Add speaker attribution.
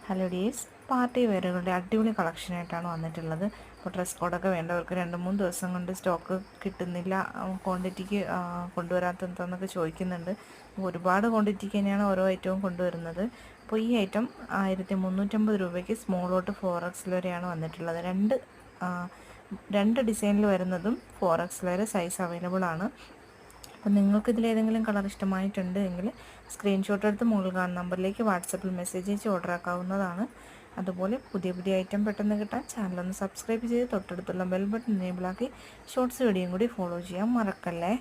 Speaker 1: Hello ഡീസ്, party വെയറുകളുടെ അടിപൊളി കളക്ഷനായിട്ടാണ് വന്നിട്ടുള്ളത്. അപ്പോൾ ഡ്രസ് കോഡൊക്കെ വേണ്ടവർക്ക് 2-3 ദിവസം കൊണ്ട് സ്റ്റോക്ക് കിട്ടുന്നില്ല, ക്വാണ്ടിറ്റിക്ക് കൊണ്ടുവരാത്തതെന്നൊക്കെ ചോദിക്കുന്നുണ്ട്. ഒരുപാട് ക്വാണ്ടിറ്റിക്ക് തന്നെയാണ് ഓരോ ഐറ്റവും കൊണ്ടുവരുന്നത്. അപ്പോൾ ഈ ഐറ്റം 1350 രൂപയ്ക്ക് സ്മോൾ തൊട്ട് 4X വരെയാണ് വന്നിട്ടുള്ളത്. രണ്ട് ഡിസൈനിൽ വരുന്നതും 4X വരെ സൈസ് അവൈലബിൾ ആണ്. അപ്പം നിങ്ങൾക്കിതിലേതെങ്കിലും കളർ ഇഷ്ടമായിട്ടുണ്ട് എങ്കിൽ സ്ക്രീൻഷോട്ട് എടുത്ത് മുകളിൽ കാണുന്ന നമ്പറിലേക്ക് വാട്സപ്പിൽ മെസ്സേജ് അയച്ച് ഓർഡർ ആക്കാവുന്നതാണ്. അതുപോലെ പുതിയ ഐറ്റം പെട്ടെന്ന് കിട്ടാൻ ചാനലൊന്ന് സബ്സ്ക്രൈബ് ചെയ്ത് തൊട്ടടുത്തുള്ള ബെൽ ബട്ടൺ എനേബിൾ ആക്കി ഷോർട്സ് വീഡിയോയും കൂടി ഫോളോ ചെയ്യാൻ മറക്കല്ലേ.